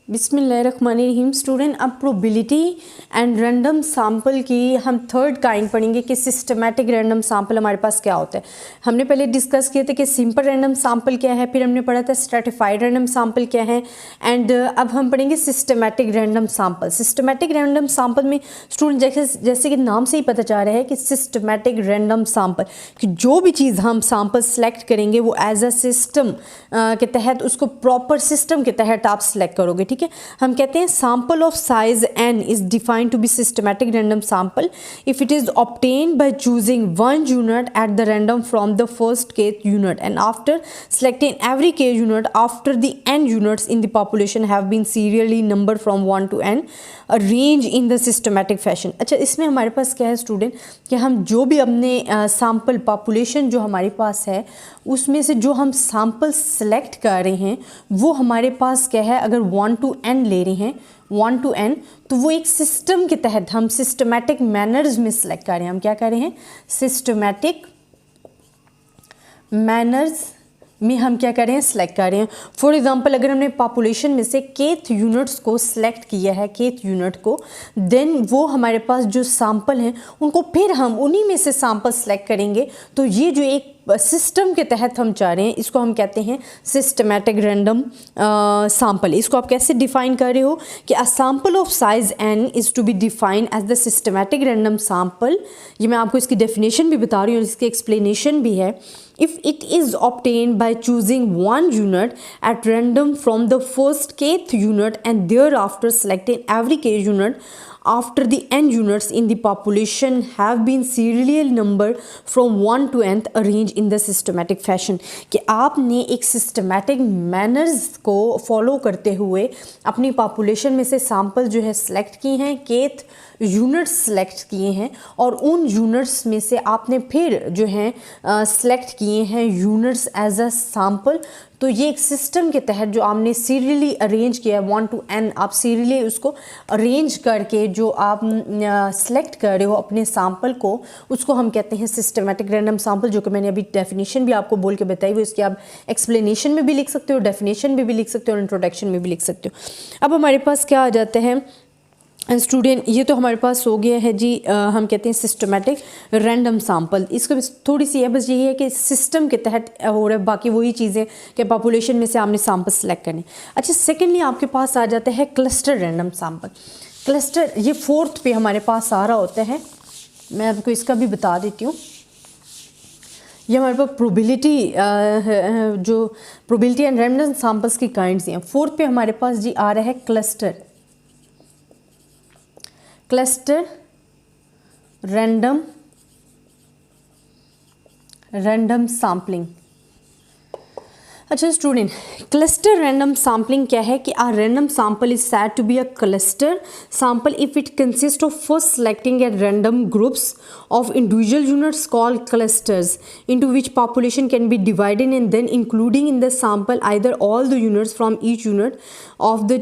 बिस्मिल्लाहिर्रहमानिर्रहीम। स्टूडेंट, अब probability and random sample की हम थर्ड काइंड पढ़ेंगे कि सिस्टमैटिक रैंडम सैंपल हमारे पास क्या होता है। हमने पहले डिस्कस किए थे कि सिंपल रैंडम सैंपल क्या है, फिर हमने पढ़ा था स्ट्रैटिफाइड रैंडम सैंपल क्या है, एंड अब हम पढ़ेंगे systematic random sample. Systematic random sample में स्टूडेंट जैसे कि नाम से ही पता चल रहा है कि सिस्टमैटिक रैंडम सैंपल कि जो भी चीज़ हम सैंपल सेलेक्ट करेंगे वो एज अ सिस्टम के तहत, उसको प्रॉपर सिस्टम के तहत आप सेलेक्ट करोगे। ठीक है, हम कहते हैं sample of size n is defined to be systematic random sample if it is obtained by choosing one unit at the random from the first k unit and after selecting every k unit after the n units in the population have been serially numbered from 1 to n arranged in the systematic fashion। अच्छा, इसमें हमारे पास क्या है student कि हम जो भी अपने सैंपल पॉपुलेशन जो हमारे पास है उसमें से जो हम सैंपल सेलेक्ट कर रहे हैं वो हमारे पास क्या है, अगर 1 to n ले रहे हैं 1 to n, तो वो एक सिस्टम के तहत हम सिस्टमैटिक मैनर्स में सेलेक्ट कर रहे हैं। हम क्या कर रहे हैं, सिस्टमैटिक मैनर्स में हम क्या कर रहे हैं, सेलेक्ट कर रहे हैं। फॉर एग्जांपल, अगर हमने पॉपुलेशन में से केथ यूनिट्स को सिलेक्ट किया है, केथ यूनिट को, देन वो हमारे पास जो सैंपल हैं उनको फिर हम उन्हीं में से सैंपल सेलेक्ट करेंगे। तो ये जो एक सिस्टम के तहत हम चाह रहे हैं इसको हम कहते हैं सिस्टमैटिक रैंडम सैंपल। इसको आप कैसे डिफाइन कर रहे हो कि a sample of size n is to be defined as the systematic random sample. ये मैं आपको इसकी डेफिनेशन भी बता रही हूँ और इसकी एक्सप्लेनेशन भी है। If it is obtained by choosing one unit at random from the first kth unit and thereafter selecting every k unit after the n units in the population have been serial numbered from 1 to nth arranged in the systematic fashion। कि आपने एक systematic manners को follow करते हुए अपनी population में से sample जो है सेलेक्ट किए हैं, केथ यूनिट्स सेलेक्ट किए हैं और उन यूनिट्स में से आपने फिर जो है सेलेक्ट किए हैं यूनिट्स एज अ सैंपल। तो ये एक सिस्टम के तहत जो आपने सीरियली अरेंज किया है 1 to n, आप सीरियली उसको अरेंज करके जो आप सेलेक्ट कर रहे हो अपने सैंपल को, उसको हम कहते हैं सिस्टमैटिक रैंडम सैंपल। जो कि मैंने अभी डेफिनेशन भी आपको बोल के बताई, वो इसकी आप एक्सप्लेनेशन में भी लिख सकते हो, डेफिनेशन में भी लिख सकते हो और इंट्रोडक्शन में भी लिख सकते हो। अब हमारे पास क्या आ जाता है स्टूडेंट, ये तो हमारे पास हो गया है जी, हम कहते हैं सिस्टमैटिक रैंडम सैंपल। इसको थोड़ी सी है बस यही है कि सिस्टम के तहत हो रहा है, बाकी वही चीज़ें कि पॉपुलेशन में से आपने सैंपल सेलेक्ट करने। अच्छा, सेकेंडली आपके पास आ जाता है क्लस्टर रैंडम सैंपल। क्लस्टर ये फोर्थ पे हमारे पास आ रहा होता है, मैं आपको इसका भी बता देती हूँ। ये हमारे पास प्रोबेबिलिटी जो प्रोबेबिलिटी एंड रैंडम सैंपल्स की काइंड्स हैं। फोर्थ पे हमारे पास जी आ रहा है क्लस्टर रैंडम सैम्पलिंग। अच्छा स्टूडेंट, क्लस्टर रैंडम सैम्पलिंग क्या है कि a random sample is said to be a cluster sample if it consist of first selecting at random groups of individual units called clusters into which population can be divided and then including in the sample either all the units from each unit of the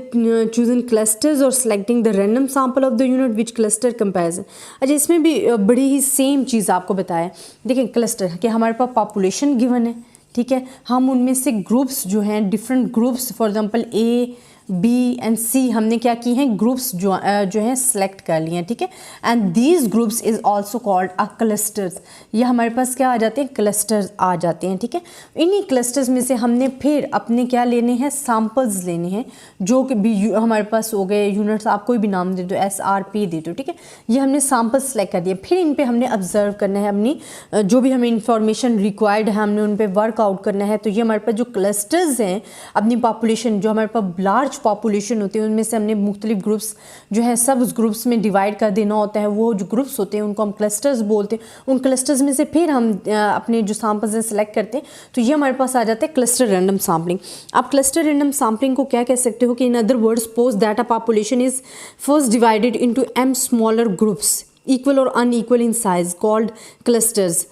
chosen clusters or selecting the random sample of the unit which cluster comparison। अच्छा, इसमें भी बड़ी ही same चीज़ आपको बताया। देखिए, cluster कि हमारे पास population given है, ठीक है, हम उनमें से ग्रुप्स जो हैं different groups, for example A B and C हमने क्या की हैं, ग्रुप्स जो हैं सेलेक्ट कर लिए हैं, ठीक है, and these groups is also called a clusters. ये हमारे पास क्या आ जाते हैं, क्लस्टर्स आ जाते हैं, ठीक है। इन्हीं क्लस्टर्स में से हमने फिर अपने क्या लेने हैं, सैंपल्स लेने हैं जो कि भी हमारे पास हो गए यूनिट्स, आप कोई भी नाम दे दो, SRP दे दो, ठीक है। ये हमने सैंपल्स सेलेक्ट कर दिए, फिर इन पर हमने ऑब्जर्व करना है अपनी जो भी हमें इंफॉर्मेशन रिक्वायर्ड है, हमने उन पर वर्कआउट करना है। तो ये हमारे पास जो क्लस्टर्स हैं अपनी पॉपुलेशन, जो हमारे पास लार्ज पॉपुलेशन होती है उनमें से हमने मुख्तलिफ ग्रुप्स जो है सब उस ग्रुप्स में डिवाइड कर देना होता है। वो जो ग्रुप्स होते हैं उनको हम क्लस्टर्स बोलते हैं। उन क्लस्टर्स में से फिर हम अपने जो सैंपल्स हैं सेलेक्ट करते हैं। तो ये हमारे पास आ जाता है क्लस्टर रैंडम सैम्पलिंग। आप क्लस्टर रैंडम सैम्पलिंग को क्या कह सकते हो कि in other words suppose that a population is first divided into m smaller groups equal or unequal in size called clusters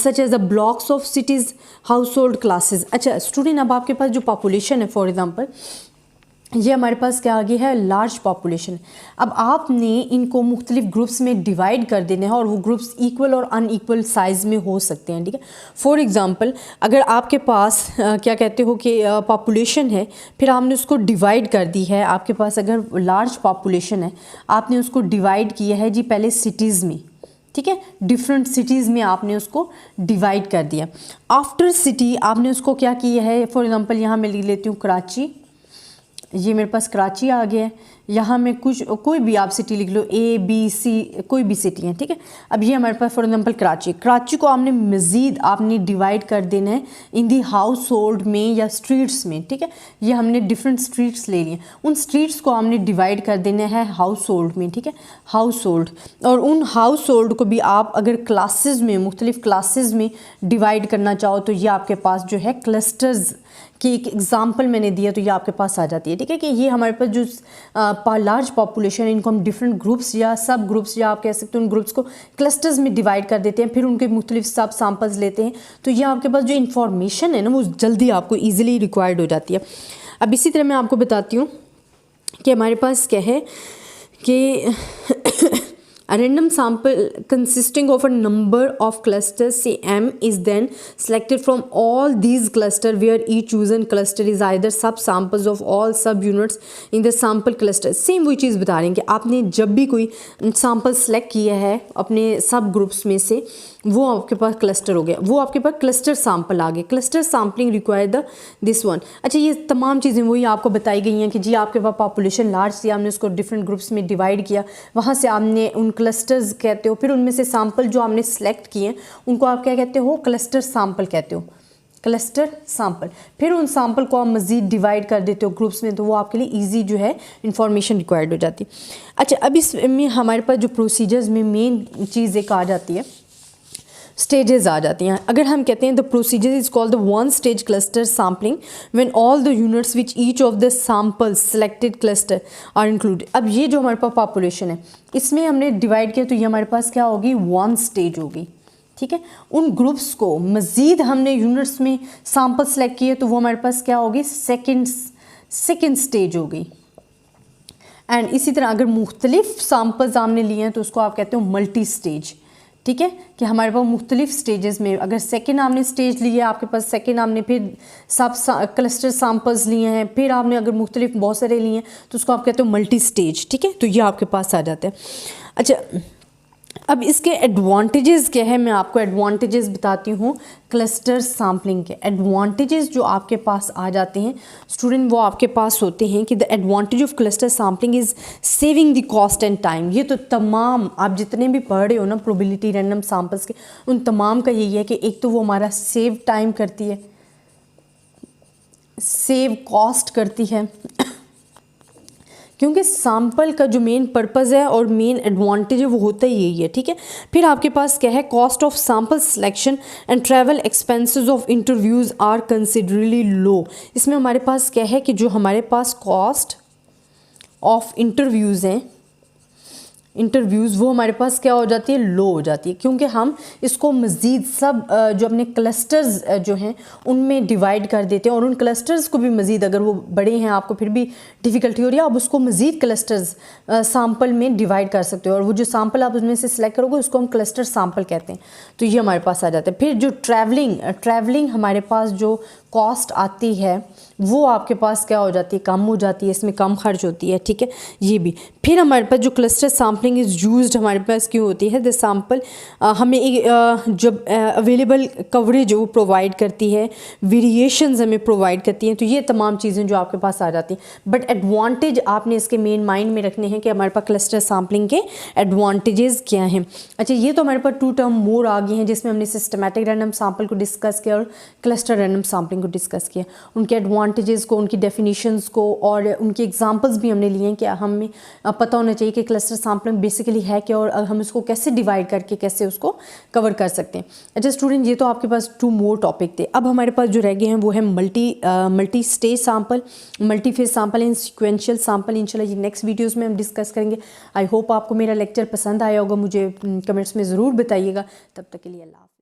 such as the blocks of cities household classes। अच्छा student, अब आपके पास जो पॉपुलेशन है, for example ये हमारे पास क्या आगे है, लार्ज पॉपुलेशन। अब आपने इनको मुख्तलिफ ग्रुप्स में डिवाइड कर देना है और वो ग्रुप्स इक्वल और अनइक्वल साइज़ में हो सकते हैं, ठीक है। फॉर एग्ज़ाम्पल अगर आपके पास क्या कहते हो कि पॉपुलेशन है, फिर आपने उसको डिवाइड कर दी है, आपके पास अगर लार्ज पॉपुलेशन है, आपने उसको डिवाइड किया है जी पहले सिटीज़ में, ठीक है, डिफरेंट सिटीज़ में आपने उसको डिवाइड कर दिया। आफ्टर सिटी आपने उसको क्या किया है, फॉर एग्ज़ाम्पल यहाँ मैं लिख लेती हूँ कराची, ये मेरे पास कराची आ गया है। यहाँ में कुछ कोई भी आप सिटी लिख लो, A B C कोई भी सिटी है, ठीक है। अब ये हमारे पास फॉर एग्जांपल कराची को आपने मज़ीद आपने डिवाइड कर देना है इन दी हाउस होल्ड में या स्ट्रीट्स में, ठीक है। ये हमने डिफरेंट स्ट्रीट्स ले लिए, उन स्ट्रीट्स को हमने डिवाइड कर देना है हाउस होल्ड में, ठीक है, हाउस होल्ड। और उन हाउस होल्ड को भी आप अगर क्लासेस में, मुख्तलिफ क्लासेस में डिवाइड करना चाहो तो ये आपके पास जो है क्लस्टर्स की एक एग्जांपल मैंने दिया तो ये आपके पास आ जाती है, ठीक है। कि ये हमारे पास जो लार्ज पॉपुलेशन है, इनको हम डिफरेंट ग्रुप्स या सब ग्रुप्स या आप कह सकते हो उन ग्रुप्स को क्लस्टर्स में डिवाइड कर देते हैं, फिर उनके मुख्तलिफ सब सैम्पल्स लेते हैं, तो ये आपके पास जो इन्फॉर्मेशन है ना वो जल्दी आपको ईजिली रिक्वायर्ड हो जाती है। अब इसी तरह मैं आपको बताती हूँ कि हमारे पास क्या है कि a random sample consisting of a number of clusters, say M, is then selected from all these clusters where each chosen cluster is either subsamples of all subunits in the sample cluster. Same वही चीज़ बता रहे हैं कि आपने जब भी कोई sample select किया है अपने सब ग्रुप्स में से, वो आपके पास क्लस्टर हो गया, वो आपके पास क्लस्टर सैम्पल आ गए। Cluster sampling require the this one. अच्छा, ये तमाम चीज़ें वही आपको बताई गई हैं कि जी आपके पास पॉपुलेशन लार्ज थी, आपने उसको डिफरेंट ग्रुप्स में डिवाइड किया, वहाँ से आपने उन क्लस्टर्स कहते हो, फिर उनमें से सैम्पल जो आपने सेलेक्ट किए हैं उनको आप क्या कहते हो, क्लस्टर सैम्पल कहते हो, क्लस्टर सैम्पल। फिर उन सैम्पल को आप मज़ीद डिवाइड कर देते हो ग्रुप्स में, तो वो आपके लिए इजी जो है इंफॉर्मेशन रिक्वायर्ड हो जाती है। अच्छा, अब इसमें हमारे पास जो प्रोसीजर्स में मेन चीज़ एक आ जाती है, स्टेजेस आ जाती हैं। अगर हम कहते हैं the procedure is called the one stage cluster sampling when all the units which each of the samples selected cluster are included. अब ये जो हमारे पास पॉपुलेशन है, इसमें हमने डिवाइड किया तो ये हमारे पास क्या होगी, वन स्टेज होगी, ठीक है। उन ग्रुप्स को मज़ीद हमने यूनिट्स में सैम्पल सेलेक्ट किए तो वो हमारे पास क्या होगी, सेकेंड स्टेज होगी। एंड इसी तरह अगर मुख्तलिफ सैम्पल्स हमने लिए हैं तो उसको आप कहते हो मल्टी स्टेज, ठीक है। कि हमारे पास मुख्तलिफ स्टेजेस में, अगर सेकेंड आपने स्टेज लिया, आपके पास सेकेंड आपने फिर सब क्लस्टर सैम्पल्स लिए हैं, फिर आपने अगर मुख्तलिफ बहुत सारे लिए हैं तो उसको आप कहते हो मल्टी स्टेज, ठीक है। तो ये आपके पास आ जाता है। अच्छा, अब इसके एडवांटेजेस क्या है, मैं आपको एडवांटेजेस बताती हूँ क्लस्टर सैम्पलिंग के। एडवांटेजेस जो आपके पास आ जाते हैं स्टूडेंट, वो आपके पास होते हैं कि the advantage of cluster sampling is saving the cost and time. ये तो तमाम आप जितने भी पढ़ रहे हो ना प्रोबेबिलिटी रैंडम सैम्पल्स के, उन तमाम का यही है कि एक तो वो हमारा सेव टाइम करती है, सेव कॉस्ट करती है, क्योंकि सैम्पल का जो मेन पर्पज़ है और मेन एडवांटेज है वो होता ही यही है, ठीक है। फिर आपके पास क्या है, cost of sample selection and travel expenses of interviews are considerably low. इसमें हमारे पास क्या है कि जो हमारे पास कॉस्ट ऑफ इंटरव्यूज़ हैं, इंटरव्यूज़ वो हमारे पास क्या हो जाती है, लो हो जाती है, क्योंकि हम इसको मज़ीद सब जो अपने क्लस्टर्स जो हैं उनमें डिवाइड कर देते हैं, और उन क्लस्टर्स को भी मज़ीद अगर वो बड़े हैं आपको फिर भी डिफ़िकल्टी हो रही है, आप उसको मज़ीद क्लस्टर्स सैम्पल में डिवाइड कर सकते हो, और वो जो सैम्पल आप उसमें से सिलेक्ट करोगे उसको हम क्लस्टर सैम्पल कहते हैं। तो ये हमारे पास आ जाता है। फिर जो ट्रैवलिंग हमारे पास जो कॉस्ट आती है वो आपके पास क्या हो जाती है, कम हो जाती है, इसमें कम खर्च होती है, ठीक है। ये भी फिर हमारे पास जो क्लस्टर सैम्पलिंग इज़ यूज्ड हमारे पास क्यों होती है, द सैम्पल हमें जब अवेलेबल कवरेज वो प्रोवाइड करती है, वेरिएशंस हमें प्रोवाइड करती हैं, तो ये तमाम चीज़ें जो आपके पास आ जाती हैं। बट एडवांटेज आपने इसके मेन माइंड में रखने हैं कि हमारे पास क्लस्टर सैम्पलिंग के एडवांटेजेस क्या हैं। अच्छा, ये तो हमारे पास 2 टर्म मोर आ गए हैं जिसमें हमने सिस्टमैटिक रैंडम सैम्पल को डिस्कस किया और क्लस्टर रैंडम सैम्पलिंग को डिस्कस किया, उनके एडवांटेजेस को, उनकी डेफिनेशंस को, और उनके एग्जांपल्स भी हमने लिए हैं कि हमें पता होना चाहिए कि क्लस्टर सैम्पलिंग बेसिकली है क्या और हम इसको कैसे डिवाइड करके कैसे उसको कवर कर सकते हैं। अच्छा स्टूडेंट, ये तो आपके पास 2 मोर टॉपिक थे। अब हमारे पास जो रह गए हैं वो है multi stage sample, multi phase sample and sequential sample. इंशाल्लाह ये नेक्स्ट वीडियोज़ में हम डिस्कस करेंगे। आई होप आपको मेरा लेक्चर पसंद आया होगा, मुझे कमेंट्स में ज़रूर बताइएगा। तब तक के लिए अल्लाह।